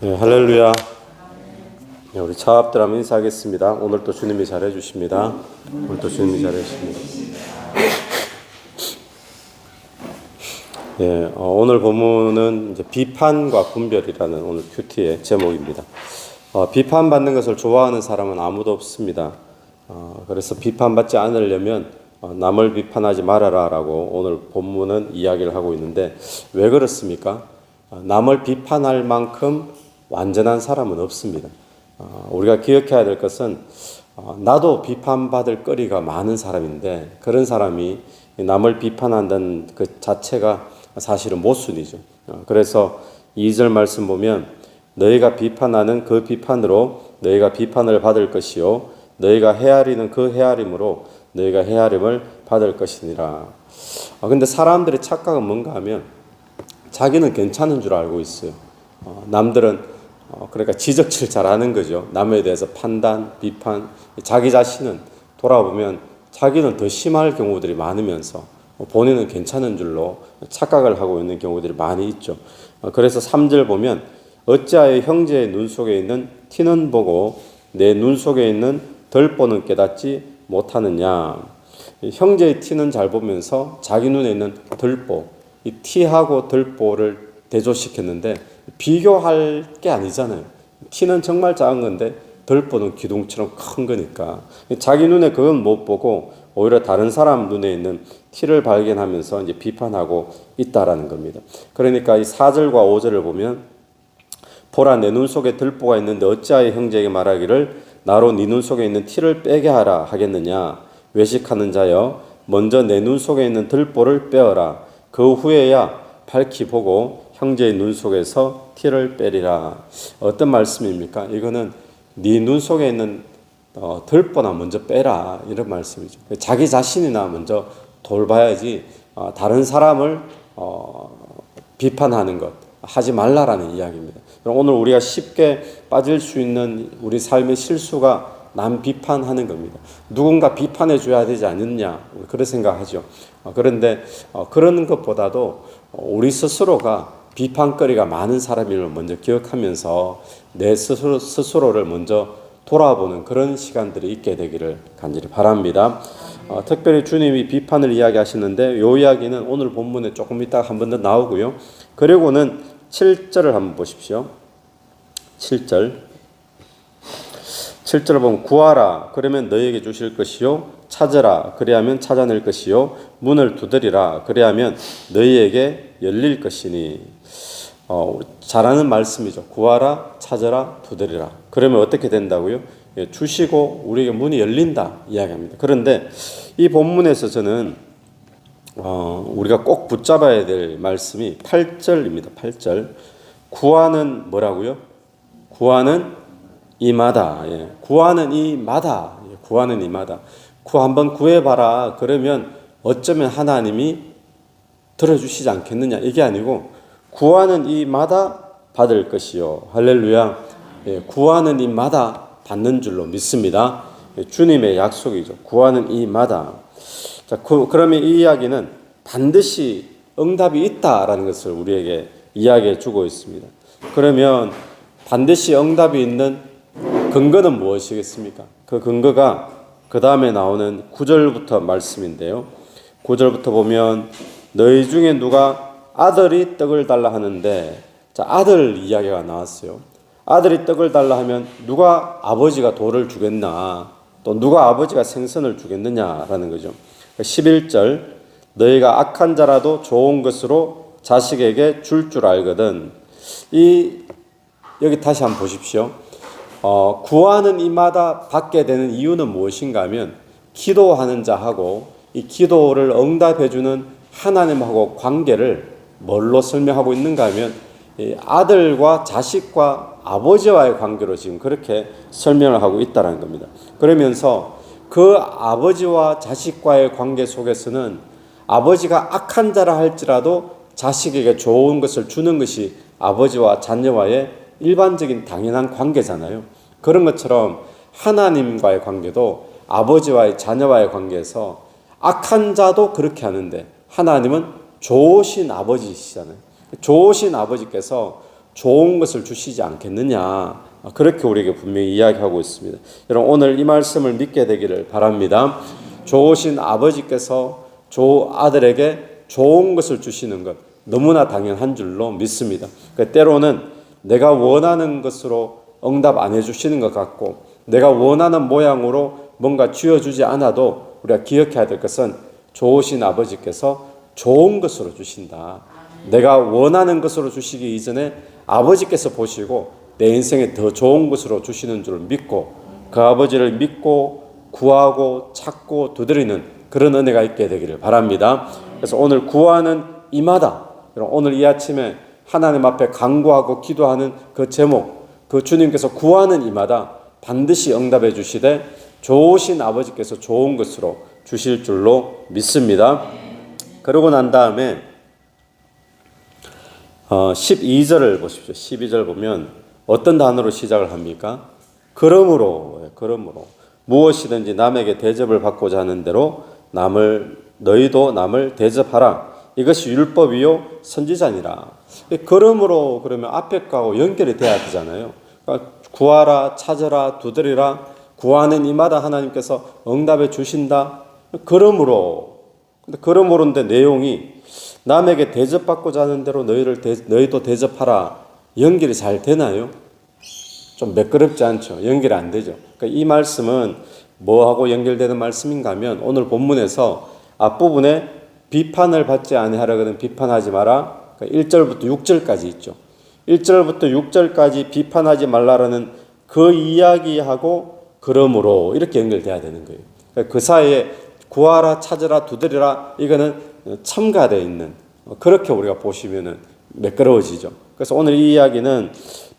네, 할렐루야. 네, 우리 차업들 한번 인사하겠습니다. 오늘 또 주님이 잘해 주십니다. 오늘 또 주님이 잘해 주십니다. 네, 오늘 본문은 이제 비판과 분별이라는 오늘 큐티의 제목입니다. 비판받는 것을 좋아하는 사람은 아무도 없습니다. 그래서 비판받지 않으려면 남을 비판하지 말아라라고 오늘 본문은 이야기를 하고 있는데, 왜 그렇습니까? 남을 비판할 만큼 완전한 사람은 없습니다. 우리가 기억해야 될 것은 나도 비판받을 거리가 많은 사람인데, 그런 사람이 남을 비판한다는 그 자체가 사실은 모순이죠. 그래서 2절 말씀 보면 너희가 비판하는 그 비판으로 너희가 비판을 받을 것이요 너희가 헤아리는 그 헤아림으로 너희가 헤아림을 받을 것이니라. 근데 사람들의 착각은 뭔가 하면 자기는 괜찮은 줄 알고 있어요. 남들은 그러니까 지적질 잘하는 거죠. 남에 대해서 판단, 비판. 자기 자신은 돌아보면 자기는 더 심할 경우들이 많으면서 본인은 괜찮은 줄로 착각을 하고 있는 경우들이 많이 있죠. 그래서 3절 보면 어찌하여 형제의 눈 속에 있는 티는 보고 내 눈 속에 있는 덜보는 깨닫지 못하느냐. 형제의 티는 잘 보면서 자기 눈에 있는 덜보, 이 티하고 덜보를 대조시켰는데 비교할 게 아니잖아요. 티는 정말 작은 건데 덜보는 기둥처럼 큰 거니까 자기 눈에 그건 못 보고 오히려 다른 사람 눈에 있는 티를 발견하면서 이제 비판하고 있다라는 겁니다. 그러니까 이 4절과 5절을 보면 보라 내 눈 속에 덜보가 있는데 어찌하여 형제에게 말하기를 나로 네 눈 속에 있는 티를 빼게 하라 하겠느냐. 외식하는 자여 먼저 내 눈 속에 있는 덜보를 빼어라. 그 후에야 밝히 보고 형제의 눈 속에서 티를 빼리라. 어떤 말씀입니까? 이거는 네 눈 속에 있는 덜보나 먼저 빼라, 이런 말씀이죠. 자기 자신이나 먼저 돌봐야지 다른 사람을 비판하는 것 하지 말라라는 이야기입니다. 오늘 우리가 쉽게 빠질 수 있는 우리 삶의 실수가 남 비판하는 겁니다. 누군가 비판해 줘야 되지 않느냐, 그런 생각하죠. 그런데 그런 것보다도 우리 스스로가 비판거리가 많은 사람임을 먼저 기억하면서 내 스스로를 먼저 돌아보는 그런 시간들이 있게 되기를 간절히 바랍니다. 특별히 주님이 비판을 이야기하시는데 이 이야기는 오늘 본문에 조금 이따가 한 번 더 나오고요. 그리고는 7절을 한번 보십시오. 7절 보면 구하라 그러면 너희에게 주실 것이요 찾으라 그리하면 찾아낼 것이요 문을 두드리라 그리하면 너희에게 열릴 것이니. 잘하는 말씀이죠. 구하라 찾으라 두드리라. 그러면 어떻게 된다고요? 주시고 우리에게 문이 열린다 이야기합니다. 그런데 이 본문에서 저는 우리가 꼭 붙잡아야 될 말씀이 8절입니다. 8절. 구하는 뭐라고요? 구하는 이마다. 구하는 이마다. 구하는 이마다. 한번 구해봐라. 그러면 어쩌면 하나님이 들어주시지 않겠느냐. 이게 아니고 구하는 이마다 받을 것이요. 할렐루야. 구하는 이마다 받는 줄로 믿습니다. 주님의 약속이죠. 구하는 이마다. 자, 그러면 이 이야기는 반드시 응답이 있다라는 것을 우리에게 이야기해 주고 있습니다. 그러면 반드시 응답이 있는 근거는 무엇이겠습니까? 그 근거가 그 다음에 나오는 9절부터 말씀인데요. 9절부터 보면 너희 중에 누가 아들이 떡을 달라 하는데, 자, 아들 이야기가 나왔어요. 아들이 떡을 달라 하면 누가 아버지가 돌을 주겠나, 또 누가 아버지가 생선을 주겠느냐라는 거죠. 11절 너희가 악한 자라도 좋은 것으로 자식에게 줄 알거든. 여기 다시 한번 보십시오. 구하는 이마다 받게 되는 이유는 무엇인가 하면 기도하는 자하고 이 기도를 응답해주는 하나님하고 관계를 뭘로 설명하고 있는가 하면 아들과 자식과 아버지와의 관계로 지금 그렇게 설명을 하고 있다는 겁니다. 그러면서 그 아버지와 자식과의 관계 속에서는 아버지가 악한 자라 할지라도 자식에게 좋은 것을 주는 것이 아버지와 자녀와의 일반적인 당연한 관계잖아요. 그런 것처럼 하나님과의 관계도 아버지와의 자녀와의 관계에서 악한 자도 그렇게 하는데 하나님은 좋으신 아버지시잖아요. 좋으신 아버지께서 좋은 것을 주시지 않겠느냐. 그렇게 우리에게 분명히 이야기하고 있습니다. 여러분 오늘 이 말씀을 믿게 되기를 바랍니다. 좋으신 아버지께서 아들에게 좋은 것을 주시는 것 너무나 당연한 줄로 믿습니다. 때로는 내가 원하는 것으로 응답 안 해주시는 것 같고 내가 원하는 모양으로 뭔가 쥐어주지 않아도 우리가 기억해야 될 것은 좋으신 아버지께서 좋은 것으로 주신다. 내가 원하는 것으로 주시기 이전에 아버지께서 보시고 내 인생에 더 좋은 것으로 주시는 줄 믿고 그 아버지를 믿고 구하고 찾고 두드리는 그런 은혜가 있게 되기를 바랍니다. 그래서 오늘 구하는 이마다 오늘 이 아침에 하나님 앞에 간구하고 기도하는 그 제목 그 주님께서 구하는 이마다 반드시 응답해 주시되 좋으신 아버지께서 좋은 것으로 주실 줄로 믿습니다. 그러고 난 다음에 12절을 보십시오. 12절 보면 어떤 단어로 시작을 합니까? 그러므로 무엇이든지 남에게 대접을 받고자 하는 대로 너희도 남을 대접하라. 이것이 율법이요 선지자니라. 그러므로 그러면 앞에 거하고 연결이 돼야 되잖아요. 그러니까 구하라, 찾으라, 두드리라. 구하는 이마다 하나님께서 응답해 주신다. 근데 그러므로인데 내용이 남에게 대접받고자 하는 대로 너희도 대접하라. 연결이 잘 되나요? 좀 매끄럽지 않죠. 연결이 안 되죠. 그러니까 이 말씀은 뭐하고 연결되는 말씀인가 하면 오늘 본문에서 앞부분에 비판을 받지 아니하려거든 비판하지 마라. 그러니까 1절부터 6절까지 있죠. 1절부터 6절까지 비판하지 말라라는 그 이야기하고 그러므로 이렇게 연결돼야 되는 거예요. 그러니까 그 사이에 구하라, 찾으라, 두드리라 이거는 첨가되어 있는 그렇게 우리가 보시면은 매끄러워지죠. 그래서 오늘 이 이야기는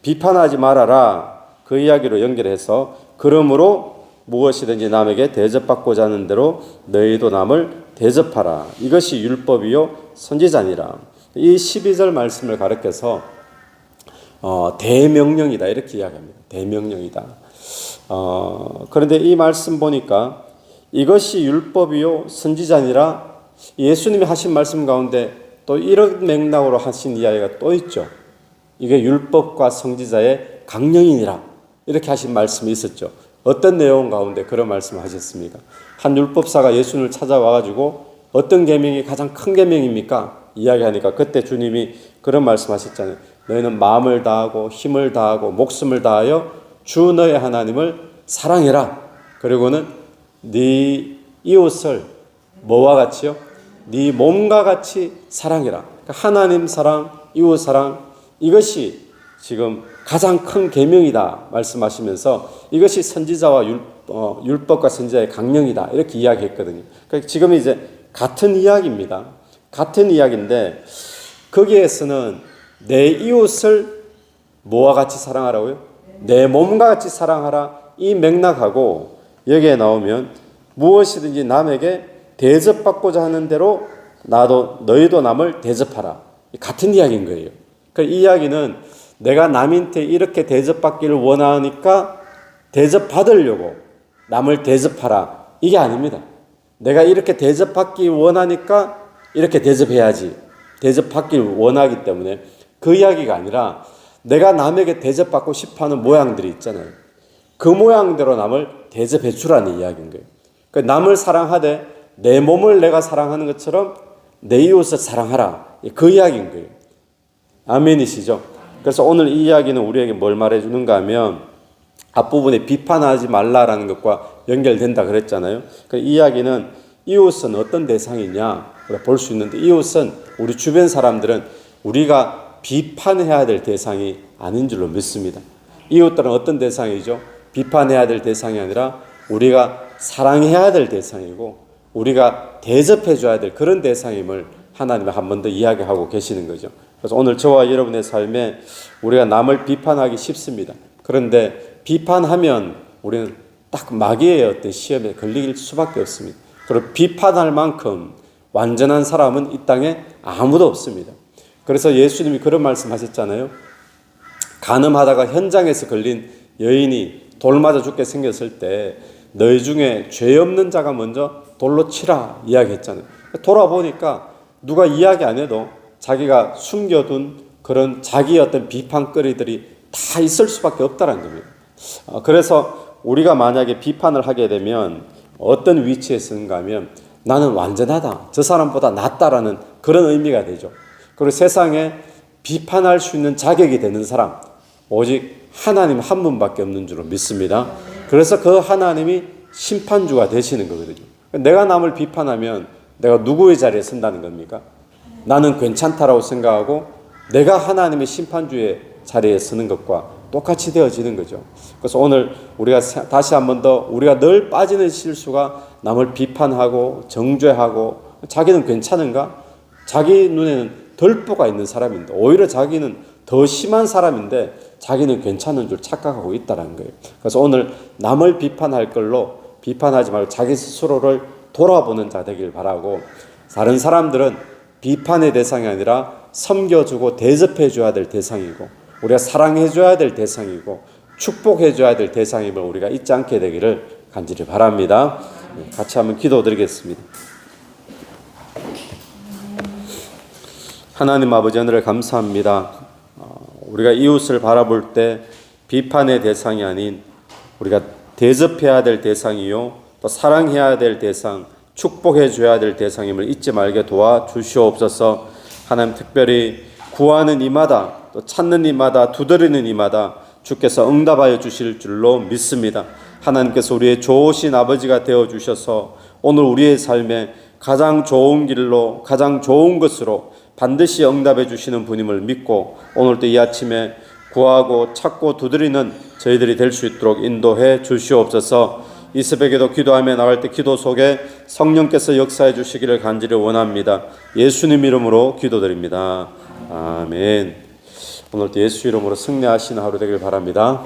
비판하지 말아라 그 이야기로 연결해서 그러므로 무엇이든지 남에게 대접받고자 하는 대로 너희도 남을 대접하라. 이것이 율법이요 선지자니라. 이 12절 말씀을 가르쳐서 대명령이다 이렇게 이야기합니다. 대명령이다. 그런데 이 말씀 보니까 이것이 율법이요 선지자니라 예수님이 하신 말씀 가운데 또 이런 맥락으로 하신 이야기가 또 있죠. 이게 율법과 선지자의 강령이니라 이렇게 하신 말씀이 있었죠. 어떤 내용 가운데 그런 말씀을 하셨습니까? 한 율법사가 예수님을 찾아와가지고 어떤 계명이 가장 큰 계명입니까? 이야기하니까 그때 주님이 그런 말씀하셨잖아요. 너희는 마음을 다하고 힘을 다하고 목숨을 다하여 주 너의 하나님을 사랑해라. 그리고는 네 이웃을 뭐와 같이요? 네 몸과 같이 사랑해라. 그러니까 하나님 사랑, 이웃 사랑 이것이 지금 가장 큰 계명이다 말씀하시면서 이것이 선지자와 율법과 선지자의 강령이다 이렇게 이야기했거든요. 그러니까 지금 이제 같은 이야기입니다. 같은 이야기인데 거기에서는 내 이웃을 뭐와 같이 사랑하라고요? 내 몸과 같이 사랑하라 이 맥락하고 여기에 나오면 무엇이든지 남에게 대접받고자 하는 대로 너희도 남을 대접하라. 같은 이야기인 거예요. 그러니까 이 이야기는 내가 남한테 이렇게 대접받기를 원하니까 대접받으려고 남을 대접하라. 이게 아닙니다. 내가 이렇게 대접받기 원하니까 이렇게 대접해야지. 대접받기를 원하기 때문에 그 이야기가 아니라 내가 남에게 대접받고 싶어하는 모양들이 있잖아요. 그 모양대로 남을 대접해 주라는 이야기인 거예요. 그러니까 남을 사랑하되 내 몸을 내가 사랑하는 것처럼 내 이웃을 사랑하라. 그 이야기인 거예요. 아멘이시죠? 그래서 오늘 이 이야기는 우리에게 뭘 말해주는가 하면 앞부분에 비판하지 말라라는 것과 연결된다 그랬잖아요. 그러니까 이 이야기는 이웃은 어떤 대상이냐 볼 수 있는데 이웃은 우리 주변 사람들은 우리가 비판해야 될 대상이 아닌 줄로 믿습니다. 이웃들은 어떤 대상이죠? 비판해야 될 대상이 아니라 우리가 사랑해야 될 대상이고 우리가 대접해 줘야 될 그런 대상임을 하나님이 한 번 더 이야기하고 계시는 거죠. 그래서 오늘 저와 여러분의 삶에 우리가 남을 비판하기 쉽습니다. 그런데 비판하면 우리는 딱 마귀의 어떤 시험에 걸릴 수밖에 없습니다. 그리고 비판할 만큼 완전한 사람은 이 땅에 아무도 없습니다. 그래서 예수님이 그런 말씀하셨잖아요. 간음하다가 현장에서 걸린 여인이 돌 맞아 죽게 생겼을 때 너희 중에 죄 없는 자가 먼저 돌로 치라 이야기했잖아요. 돌아보니까 누가 이야기 안 해도 자기가 숨겨둔 그런 자기의 어떤 비판거리들이 다 있을 수밖에 없다는 겁니다. 그래서 우리가 만약에 비판을 하게 되면 어떤 위치에 쓰는가 하면 나는 완전하다, 저 사람보다 낫다라는 그런 의미가 되죠. 그리고 세상에 비판할 수 있는 자격이 되는 사람 오직 하나님 한 분밖에 없는 줄로 믿습니다. 그래서 그 하나님이 심판주가 되시는 거거든요. 내가 남을 비판하면 내가 누구의 자리에 선다는 겁니까? 나는 괜찮다라고 생각하고 내가 하나님의 심판주의 자리에 서는 것과 똑같이 되어지는 거죠. 그래서 오늘 우리가 다시 한 번 더 우리가 늘 빠지는 실수가 남을 비판하고 정죄하고 자기는 괜찮은가? 자기 눈에는 덜보가 있는 사람인데 오히려 자기는 더 심한 사람인데 자기는 괜찮은 줄 착각하고 있다는 거예요. 그래서 오늘 남을 비판할 걸로 비판하지 말고 자기 스스로를 돌아보는 자 되길 바라고, 다른 사람들은 비판의 대상이 아니라 섬겨주고 대접해줘야 될 대상이고 우리가 사랑해줘야 될 대상이고 축복해줘야 될 대상임을 우리가 잊지 않게 되기를 간절히 바랍니다. 같이 한번 기도드리겠습니다. 하나님 아버지 하늘을 감사합니다. 우리가 이웃을 바라볼 때 비판의 대상이 아닌 우리가 대접해야 될 대상이요 또 사랑해야 될 대상, 축복해줘야 될 대상임을 잊지 말게 도와주시옵소서. 하나님 특별히 구하는 이마다 또 찾는 이마다 두드리는 이마다 주께서 응답하여 주실 줄로 믿습니다. 하나님께서 우리의 좋으신 아버지가 되어주셔서 오늘 우리의 삶에 가장 좋은 길로 가장 좋은 것으로 반드시 응답해 주시는 분임을 믿고 오늘도 이 아침에 구하고 찾고 두드리는 저희들이 될 수 있도록 인도해 주시옵소서. 이 새벽에도 기도하며 나갈 때 기도 속에 성령께서 역사해 주시기를 간절히 원합니다. 예수님 이름으로 기도드립니다. 아멘. 오늘도 예수 이름으로 승리하시는 하루 되길 바랍니다.